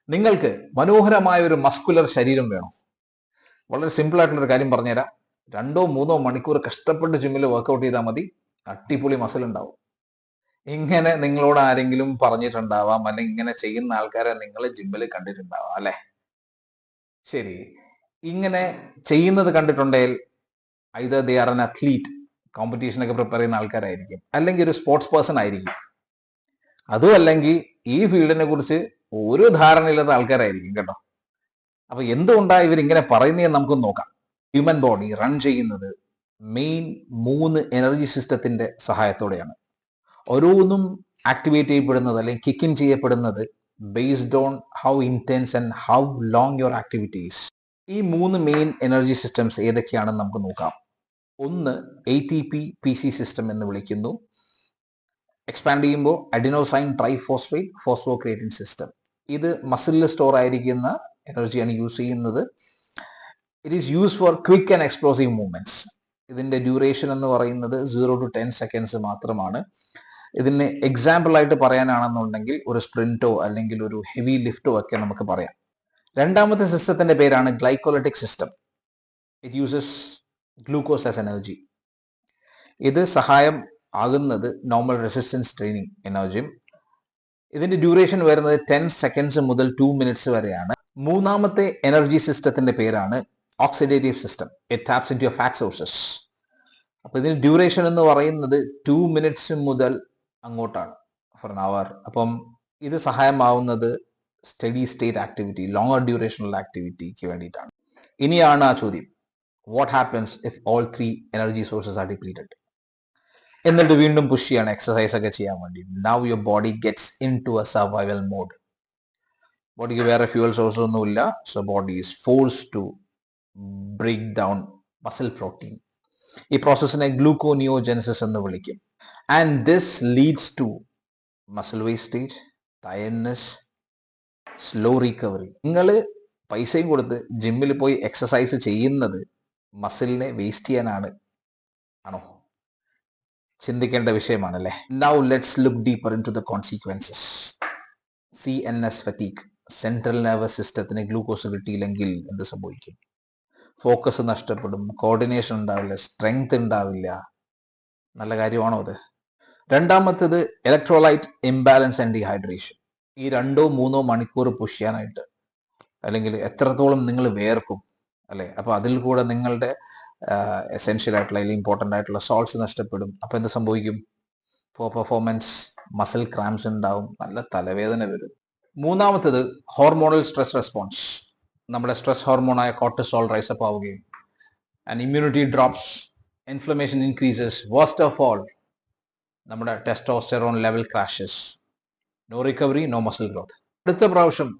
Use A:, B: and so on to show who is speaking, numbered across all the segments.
A: നിങ്ങൾക്ക് മനോഹരമായ ഒരു മസ്കുലർ ശരീരം വേണം. വളരെ സിമ്പിൾ ആയിട്ടുള്ളൊരു കാര്യം പറഞ്ഞുതരാം. 2-3 മണിക്കൂർ കഷ്ടപ്പെട്ട് ജിമ്മിൽ വർക്കൗട്ട് ചെയ്താൽ മതി, അടിപൊളി മസിൽ ഉണ്ടാവും. ഇങ്ങനെ നിങ്ങളോട് ആരെങ്കിലും പറഞ്ഞിട്ടുണ്ടാവാം, അല്ലെങ്കിൽ ഇങ്ങനെ ചെയ്യുന്ന ആൾക്കാരെ നിങ്ങൾ ജിമ്മിൽ കണ്ടിട്ടുണ്ടാവാം അല്ലെ? ശരി, ഇങ്ങനെ ചെയ്യുന്നത് കണ്ടിട്ടുണ്ടെങ്കിൽ either they are an athlete, കോമ്പറ്റീഷനൊക്കെ പ്രിപ്പയർ ചെയ്യുന്ന ആൾക്കാരായിരിക്കും, അല്ലെങ്കിൽ ഒരു സ്പോർട്സ് പേഴ്സൺ ആയിരിക്കും, അതും അല്ലെങ്കിൽ ഈ ഫീൽഡിനെ കുറിച്ച് ഒരു ധാരണയില്ലാത്ത ആൾക്കാരായിരിക്കും കേട്ടോ. അപ്പൊ എന്തുകൊണ്ടാണ് ഇവരിങ്ങനെ പറയുന്നതെന്ന് നമുക്ക് നോക്കാം. ഹ്യൂമൻ ബോഡി റൺ ചെയ്യുന്നത് മെയിൻ 3 എനർജി സിസ്റ്റത്തിന്റെ സഹായത്തോടെയാണ്. ഓരോന്നും ആക്ടിവേറ്റ് ചെയ്യപ്പെടുന്നത് അല്ലെങ്കിൽ കിക്ക് ഇൻ ചെയ്യപ്പെടുന്നത് based on how intense and how long your activities. ഈ 3 മെയിൻ എനർജി സിസ്റ്റംസ് ഏതൊക്കെയാണെന്ന് നമുക്ക് നോക്കാം. ഒന്ന് ATP PC സിസ്റ്റം എന്ന് വിളിക്കുന്നു. എക്സ്പാൻഡ് ചെയ്യുമ്പോൾ അഡിനോസൈൻ ട്രൈഫോസ്ഫേറ്റ് ഫോസ്ഫോക്രിയേറ്റിൻ സിസ്റ്റം. ഇത് മസിലിൽ സ്റ്റോർ ആയിരിക്കുന്ന എനർജിയാണ് യൂസ് ചെയ്യുന്നത്. It is use for quick and explosive movements. ഇതിന്റെ ഡ്യൂറേഷൻ എന്ന് പറയുന്നത് 0 to 10 സെക്കൻഡ്സ് മാത്രമാണ്. ഇതിന് എക്സാമ്പിൾ ആയിട്ട് പറയാനാണെന്നുണ്ടെങ്കിൽ ഒരു സ്പ്രിന്റോ അല്ലെങ്കിൽ ഒരു ഹെവി ലിഫ്റ്റോ ഒക്കെ നമുക്ക് പറയാം. രണ്ടാമത്തെ സിസ്റ്റത്തിന്റെ പേരാണ് glycolytic system. It uses glucose as energy. ഇത് സഹായം ആകുന്നത് നോർമൽ റെസിസ്റ്റൻസ് ട്രെയിനിങ് എനർജിയും. ഇതിന്റെ ഡ്യൂറേഷൻ വരുന്നത് 10 സെക്കൻഡ്സ് മുതൽ 2 മിനിറ്റ്സ് വരെയാണ്. മൂന്നാമത്തെ എനർജി സിസ്റ്റത്തിന്റെ പേരാണ് oxidative system. It taps into your fat sources. അപ്പൊ ഇതിന്റെ ഡ്യൂറേഷൻ എന്ന് പറയുന്നത് 2 മിനിറ്റ്സ് മുതൽ അങ്ങോട്ടാണ്, ഫോർ an hour. അപ്പം ഇത് സഹായമാവുന്നത് സ്റ്റഡി സ്റ്റേറ്റ് ആക്ടിവിറ്റി, ലോങ്ങർ ഡ്യൂറേഷനുള്ള ആക്ടിവിറ്റിക്ക് വേണ്ടിയിട്ടാണ്. ഇനിയാണ് ആ ചോദ്യം, what happens if all 3 energy sources are depleted? എന്നിട്ട് വീണ്ടും പുഷ് ചെയ്യാണ് എക്സസൈസ് ഒക്കെ ചെയ്യാൻ വേണ്ടി. Now your body gets into a survival mode. ബോഡിക്ക് വേറെ ഫ്യൂവൽ സോഴ്സ് ഒന്നുമില്ല, so body is force to break down muscle protein. ഈ പ്രോസസ്സിനെ ഗ്ലൂക്കോനിയോജെനസിസ് എന്ന് വിളിക്കും. And this leads to muscle wastage, tiredness, slow recovery. നിങ്ങൾ പൈസയും കൊടുത്ത് ജിമ്മിൽ പോയി എക്സസൈസ് ചെയ്യുന്നത് മസിലിനെ വേസ്റ്റ് ചെയ്യാനാണ് ആണോ? ചിന്തിക്കേണ്ട വിഷയമാണല്ലേ. Now let's look deeper into the consequences. CNS fatigue. Central nervous സിസ്റ്റത്തിന് ഗ്ലൂക്കോസ് കിട്ടിയില്ലെങ്കിൽ എന്ത് സംഭവിക്കും? ഫോക്കസ് നഷ്ടപ്പെടും, കോർഡിനേഷൻ ഉണ്ടാവില്ല, സ്ട്രെങ്ത് ഉണ്ടാവില്ല. നല്ല കാര്യമാണോ അത്? രണ്ടാമത്തേത് ഇലക്ട്രോലൈറ്റ് ഇംബാലൻസ് ആൻഡ് ഡീഹൈഡ്രേഷൻ. ഈ 2-3 മണിക്കൂർ പുഷ് ചെയ്യാനായിട്ട് അല്ലെങ്കിൽ എത്രത്തോളം നിങ്ങൾ വേർക്കും അല്ലെ? അപ്പൊ അതിൽ കൂടെ നിങ്ങളുടെ എസെൻഷ്യൽ ആയിട്ടുള്ള അല്ലെങ്കിൽ ഇമ്പോർട്ടൻ്റ് ആയിട്ടുള്ള സോൾട്സ് നഷ്ടപ്പെടും. അപ്പൊ എന്ത് സംഭവിക്കും? ഫോർ പെർഫോമൻസ്, മസിൽ ക്രാംസ് ഉണ്ടാവും, നല്ല തലവേദന വരും. മൂന്നാമത്തേത് ഹോർമോണൽ സ്ട്രെസ് റെസ്പോൺസ്. നമ്മുടെ സ്ട്രെസ് ഹോർമോണായ കോർട്ടിസോൾ റൈസപ്പ് ആവുകയും and immunity drops, inflammation increases, worst of all നമ്മുടെ testosterone level crashes, no recovery, no muscle growth. അടുത്ത പ്രാവശ്യം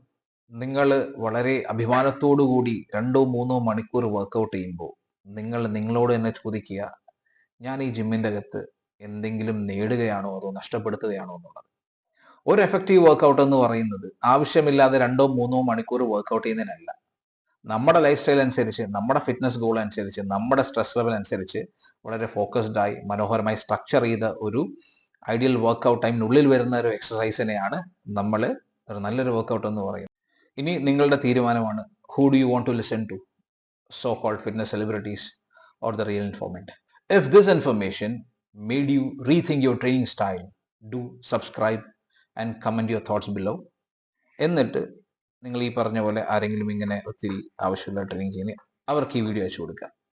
A: നിങ്ങൾ വളരെ അഭിമാനത്തോടു കൂടി 2-3 മണിക്കൂർ വർക്കൗട്ട് ചെയ്യുമ്പോൾ നിങ്ങൾ നിങ്ങളോട് തന്നെ ചോദിക്കുക, ഞാൻ ഈ ജിമ്മിൻ്റെ അകത്ത് എന്തെങ്കിലും നേടുകയാണോ അതോ നഷ്ടപ്പെടുത്തുകയാണോ എന്നുള്ളത്. ഒരു എഫക്റ്റീവ് വർക്കൗട്ട് എന്ന് പറയുന്നത് ആവശ്യമില്ലാതെ 2-3 മണിക്കൂർ വർക്കൗട്ട് ചെയ്യുന്നതിനല്ല. നമ്മുടെ ലൈഫ് സ്റ്റൈൽ അനുസരിച്ച്, നമ്മുടെ ഫിറ്റ്നസ് ഗോൾ അനുസരിച്ച്, നമ്മുടെ സ്ട്രെസ് ലെവൽ അനുസരിച്ച് വളരെ ഫോക്കസ്ഡ് ആയി മനോഹരമായി സ്ട്രക്ചർ ചെയ്ത ഒരു ഐഡിയൽ വർക്കൗട്ട് ടൈമിനുള്ളിൽ വരുന്ന ഒരു എക്സസൈസിനെയാണ് നമ്മൾ ഒരു നല്ലൊരു വർക്കൗട്ട് എന്ന് പറയുന്നത്. ഇനി നിങ്ങളുടെ തീരുമാനമാണ്. Who do you want to listen to? So-called fitness celebrities or the real informant? If this information made you rethink your training style, do subscribe and comment your thoughts below. എന്നിട്ട് നിങ്ങൾ ഈ പറഞ്ഞ പോലെ ആരെങ്കിലും ഇങ്ങനെ ഒത്തിരി ആവശ്യമുള്ള ട്രെയിനിങ് ചെയ്യുന്ന അവർക്ക് ഈ വീഡിയോ അയച്ചു കൊടുക്കുക.